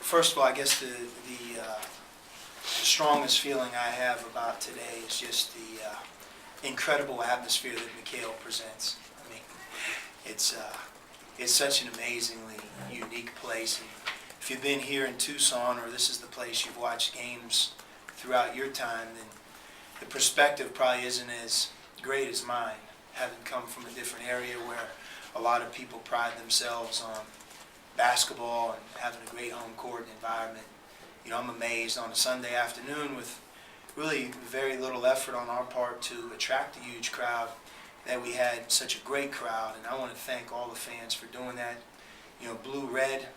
First of all, I guess the strongest feeling I have about today is just the incredible atmosphere that McHale presents. I mean, it's such an amazingly unique place. And if you've been here in Tucson, or this is the place you've watched games throughout your time, then the perspective probably isn't as great as mine, having come from a different area where a lot of people pride themselves on basketball and having a great home court environment. You know, I'm amazed on a Sunday afternoon with really very little effort on our part to attract a huge crowd, that we had such a great crowd, and I want to thank all the fans for doing that. You know, blue-red,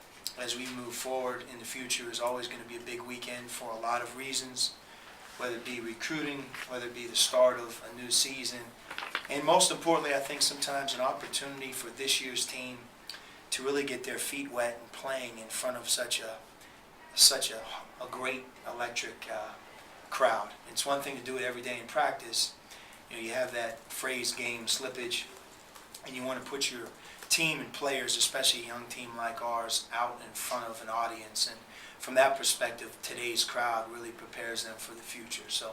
as we move forward in the future, is always going to be a big weekend for a lot of reasons, whether it be recruiting, whether it be the start of a new season, and most importantly, I think sometimes an opportunity for this year's team to really get their feet wet and playing in front of such a great electric crowd. It's one thing to do it every day in practice. You know, you have that phrase game slippage, and you want to put your team and players, especially a young team like ours, out in front of an audience. And from that perspective, today's crowd really prepares them for the future. So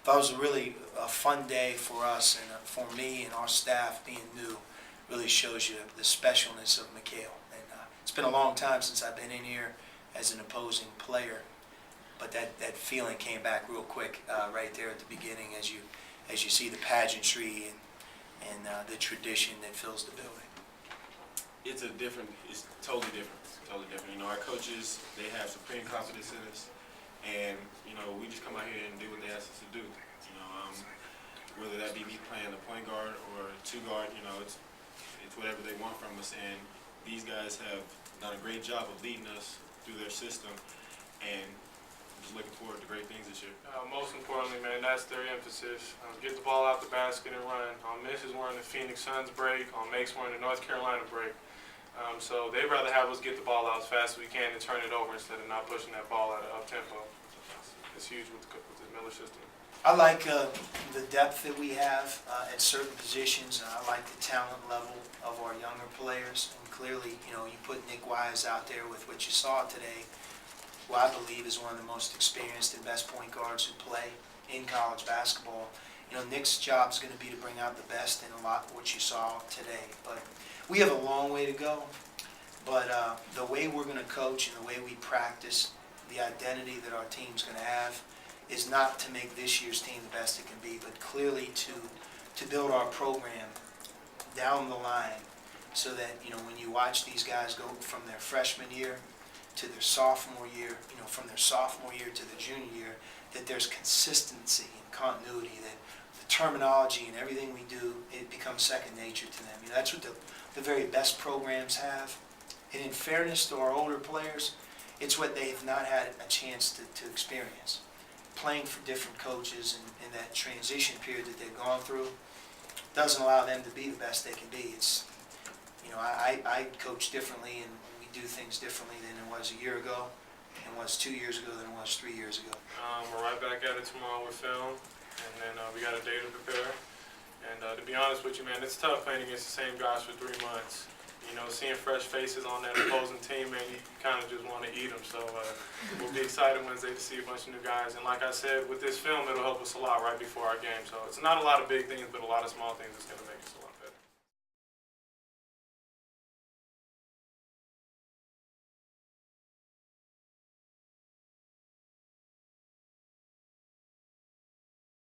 that was really a fun day for us, and for me and our staff being new really shows you the specialness of McHale. And it's been a long time since I've been in here as an opposing player, but that feeling came back real quick right there at the beginning as you see the pageantry and the tradition that fills the building. It's totally different. Totally different. You know, our coaches, they have supreme confidence in us, and you know, we just come out here and do what they ask us to do. You know, whether that be me playing the point guard or two guard, you know, it's whatever they want from us, and these guys have done a great job of leading us through their system, and I'm just looking forward to great things this year. Most importantly, man, that's their emphasis. Get the ball out the basket and run. Miss is wearing the Phoenix Suns break. Make's wearing the North Carolina break. So they'd rather have us get the ball out as fast as we can and turn it over instead of not pushing that ball at an up-tempo. It's huge with the Miller system. I like the depth that we have at certain positions. I like the talent level of our younger players. And clearly, you know, you put Nick Wise out there with what you saw today, who I believe is one of the most experienced and best point guards who play in college basketball. You know, Nick's job is going to be to bring out the best in a lot of what you saw today. But we have a long way to go. But the way we're going to coach and the way we practice, the identity that our team's going to have, is not to make this year's team the best it can be, but clearly to build our program down the line so that, you know, when you watch these guys go from their freshman year to their sophomore year, you know, from their sophomore year to the junior year, that there's consistency and continuity, that the terminology and everything we do, it becomes second nature to them. You know, that's what the very best programs have. And in fairness to our older players, it's what they have not had a chance to experience. Playing for different coaches and that transition period that they've gone through doesn't allow them to be the best they can be. It's, you know, I coach differently, and we do things differently than it was a year ago, and was 2 years ago, than it was 3 years ago. We're right back at it tomorrow with film, and then we got a day to prepare. And to be honest with you, man, it's tough playing against the same guys for 3 months. You know, seeing fresh faces on that opposing team, man, you kind of just want to eat them. So we'll be excited Wednesday to see a bunch of new guys. And like I said, with this film, it'll help us a lot right before our game. So it's not a lot of big things, but a lot of small things that's going to make us a lot better.